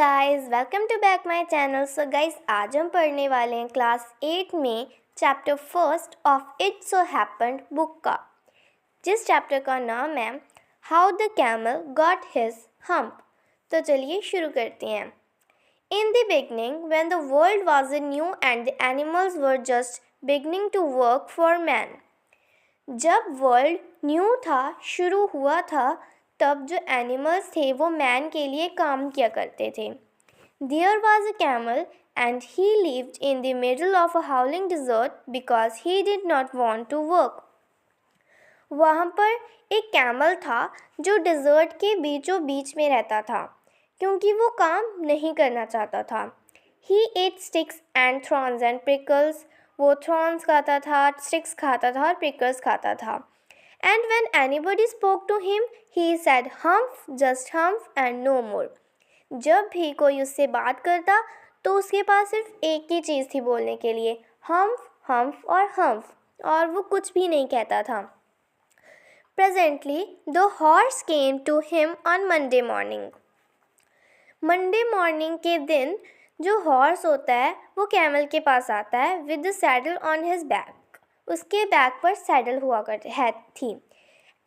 Guys, welcome to back my channel. So guys, आज हम पढ़ने वाले हैं क्लास 8 में chapter first of it so happened book का, जिस चैप्टर का नाम है how the camel got his hump. तो चलिए शुरू करते हैं। In the beginning when the world was new and the animals were just beginning to work for man. जब वर्ल्ड न्यू था, शुरू हुआ था, तब जो एनिमल्स थे वो मैन के लिए काम किया करते थे। There was a camel and he lived in the middle of a howling desert because he did not want to work. वहाँ पर एक कैमल था जो डिज़र्ट के बीचों बीच में रहता था क्योंकि वो काम नहीं करना चाहता था। He ate sticks and thorns and prickles. वो thorns खाता था, sticks खाता था और prickles खाता था। And when anybody spoke to him, he said humph, just humph and no more. जब भी कोई उससे बात करता तो उसके पास सिर्फ एक ही चीज़ थी बोलने के लिए, हम्फ हम्फ और हम्फ, और वो कुछ भी नहीं कहता था। Presently, the horse came to him on Monday morning. Monday morning के दिन जो हॉर्स होता है वो कैमल के पास आता है with the saddle on his back. उसके बैक पर सैडल हुआ करती थी।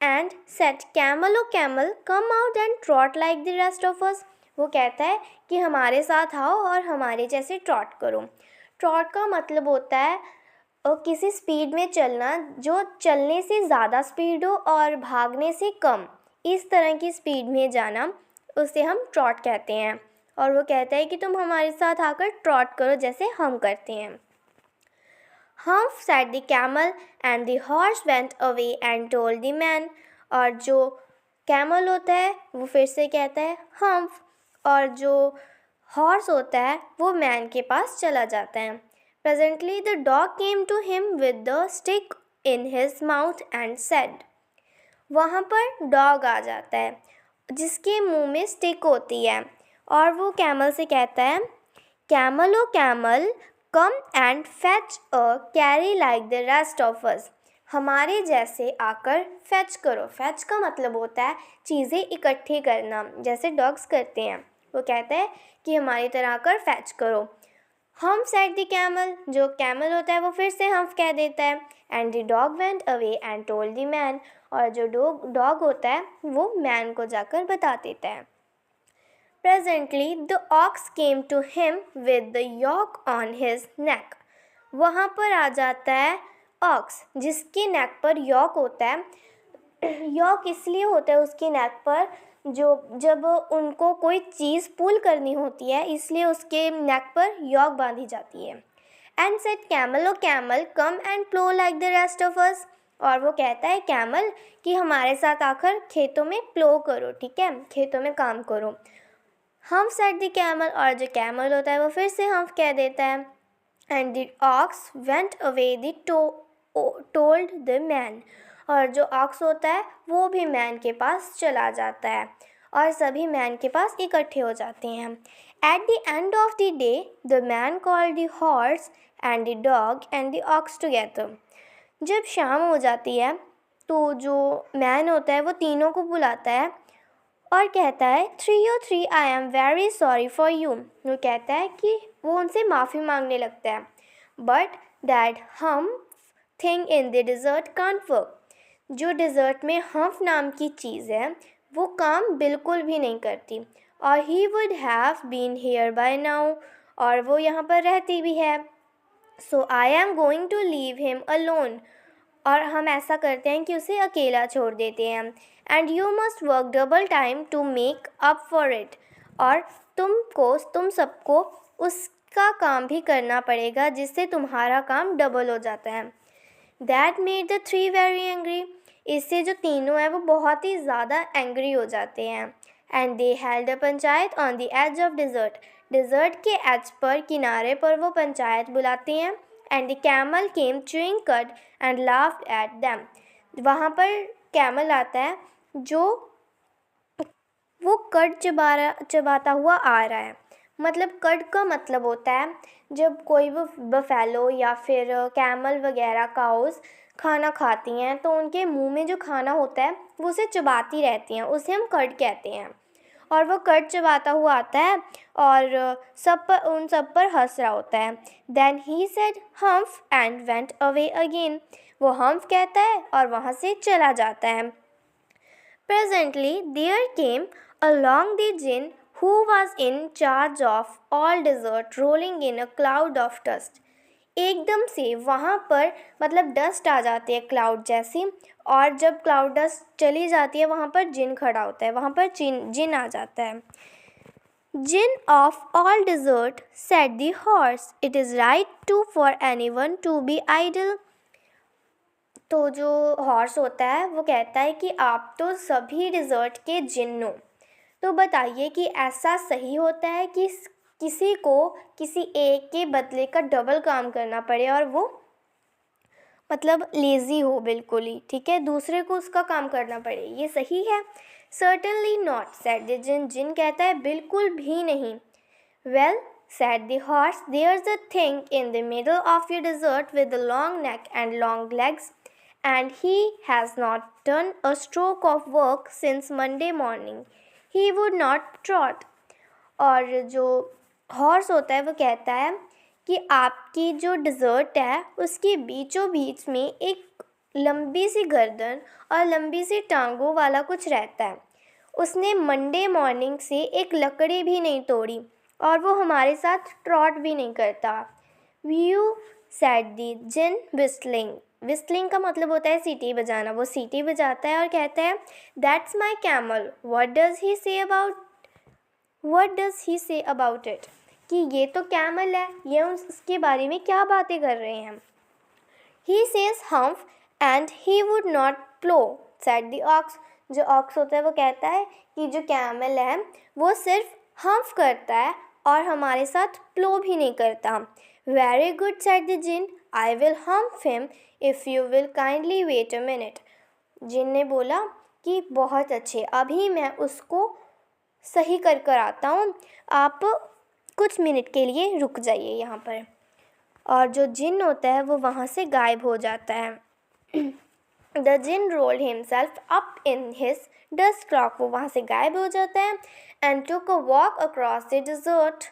And said camel O camel come out and trot like the rest of us. वो कहता है कि हमारे साथ आओ और हमारे जैसे ट्रॉट करो। ट्रॉट का मतलब होता है किसी स्पीड में चलना जो चलने से ज़्यादा स्पीड हो और भागने से कम, इस तरह की स्पीड में जाना, उसे हम ट्रॉट कहते हैं। और वो कहता है कि तुम हमारे साथ आकर ट्रॉट करो जैसे हम करते हैं। Humph said the camel and the horse went away and told the man. और जो कैमल होता है वो फिर से कहता है हम्फ, और जो हॉर्स होता है वो मैन के पास चला जाता है। Presently the dog came to him with the stick in his mouth and said. वहाँ पर डॉग आ जाता है जिसके मुंह में स्टिक होती है और वो कैमल से कहता है camel O camel come and fetch a carry like the rest of us. हमारे जैसे आकर फैच करो। फैच का मतलब होता है चीज़ें इकट्ठी करना, जैसे डॉग्स करते हैं। वो कहता है कि हमारी तरह आकर फैच करो। हम सेड द कैमल, जो कैमल होता है वो फिर से हम्फ कह देता है। And the dog went away and told the man, और जो डॉग होता है वो मैन को जाकर बता देता है। Presently, the ox came to him with the yoke on his neck. वहाँ पर आ जाता है ऑक्स जिसके नेक पर यॉक होता है। यॉक इसलिए होता है उसके नेक पर जब उनको कोई चीज़ पुल करनी होती है, इसलिए उसके नेक पर यॉक बांधी जाती है। And said camel O camel come and plough like the rest of us. और वो कहता है कैमल कि हमारे साथ आकर खेतों में प्लो करो, ठीक है, खेतों में काम करो। हम्फ सेड द कैमल, और जो कैमल होता है वो फिर से हम्फ कह देता है। And the ox went away the told the man, और जो ऑक्स होता है वो भी मैन के पास चला जाता है और सभी मैन के पास इकट्ठे हो जाते हैं। At the end of the day the man called the horse and the dog and the ox together. जब शाम हो जाती है तो जो मैन होता है वो तीनों को बुलाता है और कहता है 303 I am very sorry for you. वो कहता है कि वो उनसे माफ़ी मांगने लगता है। But that humph thing in the desert can't work. जो डिज़र्ट में हम्फ नाम की चीज़ है वो काम बिल्कुल भी नहीं करती, और he would have been here by now, और वो यहाँ पर रहती भी है। So I am going to leave him alone, और हम ऐसा करते हैं कि उसे अकेला छोड़ देते हैं। And you must work double time to make up for it, और तुम सबको उसका काम भी करना पड़ेगा जिससे तुम्हारा काम डबल हो जाता है। That made the three very angry. इससे जो तीनों हैं वो बहुत ही ज़्यादा एंग्री हो जाते हैं। And they held a panchayat on the edge of desert. Desert के एज पर, किनारे पर, वो पंचायत बुलाते हैं। And the camel came chewing cud and laughed at them. वहाँ पर कैमल आता है जो वो कट चबाता हुआ आ रहा है। मतलब कट का मतलब होता है जब कोई वो बफेलो या फिर कैमल वगैरह काउस खाना खाती हैं तो उनके मुंह में जो खाना होता है वो उसे चबाती रहती हैं, उसे हम कट कहते हैं। और वो कट चबाता हुआ आता है और उन सब पर हंस रहा होता है. Then he said humph and went away again. वो हम्फ कहता है और वहाँ से चला जाता है. Presently there came along the jinn who was in charge of all dessert rolling in a cloud of dust. एकदम से वहाँ पर मतलब डस्ट आ जाती है क्लाउड जैसी, और जब क्लाउड डस्ट चली जाती है वहाँ पर जिन खड़ा होता है, वहाँ पर जिन आ जाता है. Jinn of all desert, said the horse, it is right to for anyone to be idle. तो जो हॉर्स होता है वो कहता है कि आप तो सभी डिज़र्ट के जिन हो, तो बताइए कि ऐसा सही होता है कि किसी को किसी एक के बदले का डबल काम करना पड़े और वो मतलब लेज़ी हो बिल्कुल ही, ठीक है, दूसरे को उसका काम करना पड़े, ये सही है? Certainly not, said the जिन. जिन कहता है बिल्कुल भी नहीं. Well, said the horse, there's a thing in the middle of your desert with a long neck and long legs, and he has not done a stroke of work since Monday morning. He would not trot. और जो horse होता है वो कहता है कि आपकी जो डिज़र्ट है उसके बीचों बीच में एक लंबी सी गर्दन और लंबी सी टांगों वाला कुछ रहता है. उसने मंडे मॉर्निंग से एक लकड़ी भी नहीं तोड़ी और वो हमारे साथ ट्रॉट भी नहीं करता. Whew said the djinn whistling. Whistling का मतलब होता है सीटी बजाना. वो सीटी बजाता है और कहता है that's my camel. What does he say about it. कि ये तो कैमल है, ये उसके बारे में क्या बातें कर रहे हैं. He says humph and he would not plough, said the ox. जो ऑक्स होता है वो कहता है कि जो कैमल है वो सिर्फ हम्फ करता है और हमारे साथ प्लो भी नहीं करता. Very good, said the djinn. I will humph him if you will kindly wait a minute. जिन ने बोला कि बहुत अच्छे, अभी मैं उसको सही कर आता हूँ, आप कुछ मिनट के लिए रुक जाइए यहाँ पर. और जो जिन होता है वो वहाँ से गायब हो जाता है. The jinn rolled himself up in his dust cloak. वो वहाँ से गायब हो जाता है. And took a walk across the desert.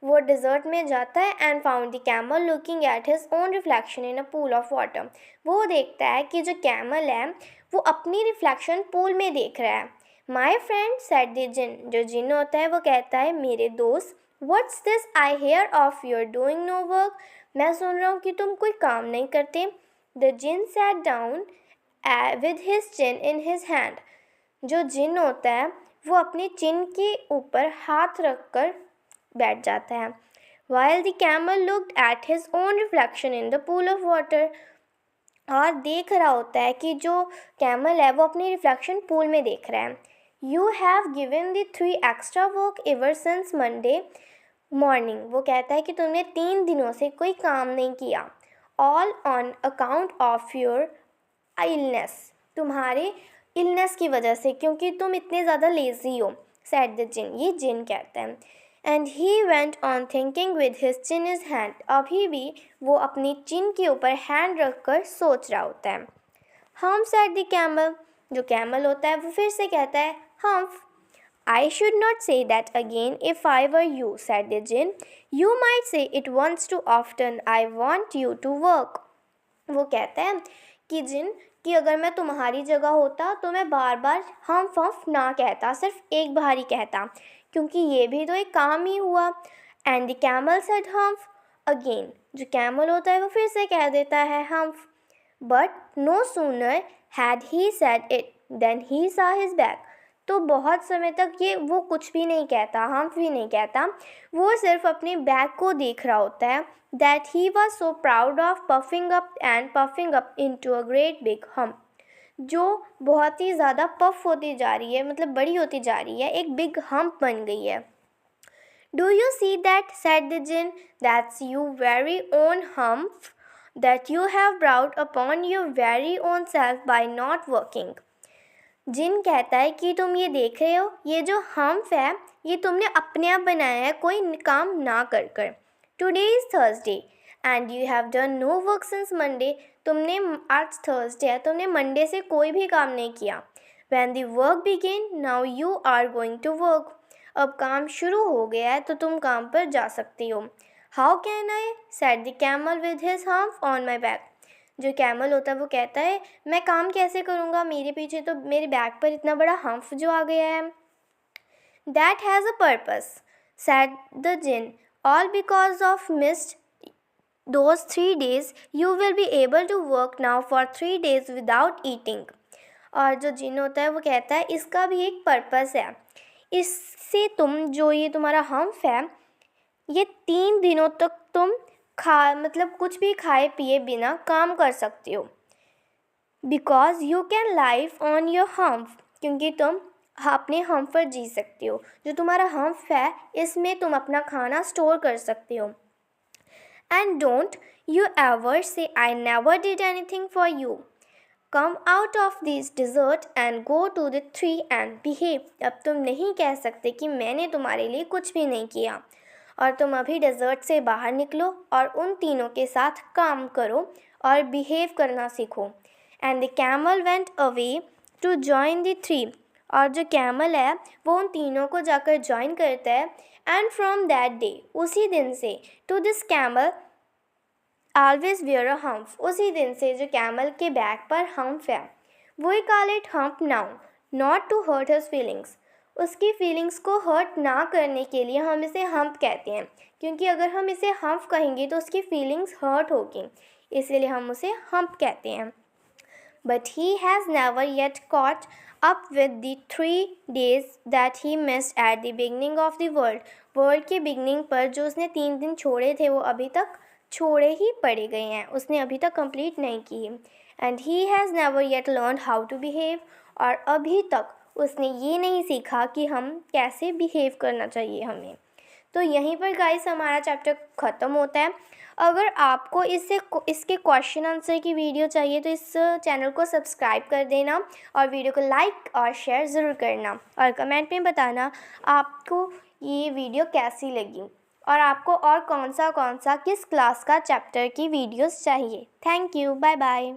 वो डिज़र्ट में जाता है and found the camel looking at his own reflection in a pool of water. वो देखता है कि जो कैमल है वो अपनी रिफ्लेक्शन पूल में देख रहा है. My friend, said the jinn. जो जिन होता है वो कहता है मेरे दोस्त, What's this I hear of your doing no work? मैं सुन रहा हूँ कि तुम कोई काम नहीं करते. The jinn sat down with his chin in his hand. जो जिन होता है वो अपने चिन के ऊपर हाथ रखकर बैठ जाता है. While the camel looked at his own reflection in the pool of water. और देख रहा होता है कि जो कैमल है वो अपनी रिफ्लेक्शन पूल में देख रहा है. You have given the 3 extra work ever since Monday morning. वो कहता है कि तुमने 3 दिनों से कोई काम नहीं किया. All on account of your illness. तुम्हारे इलनेस की वजह से, क्योंकि तुम इतने ज़्यादा लेज़ी हो, said the जिन. ये जिन कहता है. And he went on thinking with his chin in his hand. अभी भी वो अपनी चिन के ऊपर हैंड रखकर सोच रहा होता है. Humph, said the camel. जो कैमल होता है वो फिर से कहता है Humph. I should not say that again if I were you, said the jinn. You might say it once too often. I want you to work. वो कहता है कि जिन कि अगर मैं तुम्हारी जगह होता तो मैं बार बार हम्फ हम्फ ना कहता, सिर्फ एक बार ही कहता, क्योंकि ये भी तो एक काम ही हुआ. And the camel said humph again. जो कैमल होता है वो फिर से कह देता है humph. But no sooner had he said it then he saw his back. तो बहुत समय तक ये वो कुछ भी नहीं कहता, हम्फ भी नहीं कहता, वो सिर्फ अपने बैक को देख रहा होता है. That he was so proud of puffing up into a great big hump. जो बहुत ही ज़्यादा पफ होती जा रही है, मतलब बड़ी होती जा रही है, एक बिग हम्प बन गई है. Do you see that, said the djinn, that's you very own hump that you have brought upon your very own self by not working. जिन कहता है कि तुम ये देख रहे हो, ये जो हम्प है ये तुमने अपने आप बनाया है कोई काम ना कर कर. Today is Thursday and you have done no work since Monday. तुमने आज थर्सडे है, तुमने मंडे से कोई भी काम नहीं किया. When the work began, now you are going to work. अब काम शुरू हो गया है तो तुम काम पर जा सकती हो. How can I? said the camel with his hump on my back. जो कैमल होता है वो कहता है मैं काम कैसे करूँगा, मेरे पीछे तो मेरे बैक पर इतना बड़ा हम्फ जो आ गया है. That has a purpose, said the jinn. All because of missed those 3 days, you will be able to work now for 3 days without eating. और जो जिन होता है वो कहता है इसका भी एक पर्पस है, इससे तुम जो ये तुम्हारा हम्फ है ये 3 दिनों तक तुम मतलब कुछ भी खाए पिए बिना काम कर सकती हो. Because you can live on your humph, क्योंकि तुम अपने हम्फ पर जी सकती हो. जो तुम्हारा हम्फ है इसमें तुम अपना खाना स्टोर कर सकती हो. And don't you ever say I never did anything for you. Come out of this desert and go to the tree and behave. अब तुम नहीं कह सकते कि मैंने तुम्हारे लिए कुछ भी नहीं किया, और तुम अभी डेजर्ट से बाहर निकलो और उन तीनों के साथ काम करो और बिहेव करना सीखो. And the camel went away to join the three. और जो कैमल है वो उन तीनों को जाकर ज्वाइन करता है. एंड फ्रॉम दैट डे, उसी दिन से, to this camel always wear a humph. उसी दिन से जो कैमल के बैक पर हम्फ है we call it hump now, not to hurt his feelings. उसकी फीलिंग्स को हर्ट ना करने के लिए हम इसे हम्प कहते हैं, क्योंकि अगर हम इसे हम्प कहेंगे तो उसकी फीलिंग्स हर्ट होगी, इसलिए हम उसे हम्प कहते हैं. But he has never yet caught up with the 3 days that he missed at the beginning of the world. World के बिगनिंग पर जो उसने 3 दिन छोड़े थे वो अभी तक छोड़े ही पड़े गए हैं, उसने अभी तक कंप्लीट नहीं की. And he has never yet learn how to behave. और अभी तक उसने ये नहीं सीखा कि हम कैसे बिहेव करना चाहिए हमें. तो यहीं पर गाइस हमारा चैप्टर ख़त्म होता है. अगर आपको इसके क्वेश्चन आंसर की वीडियो चाहिए तो इस चैनल को सब्सक्राइब कर देना और वीडियो को लाइक और शेयर ज़रूर करना, और कमेंट में बताना आपको ये वीडियो कैसी लगी और आपको और कौन सा किस क्लास का चैप्टर की वीडियोस चाहिए. Thank you. Bye bye.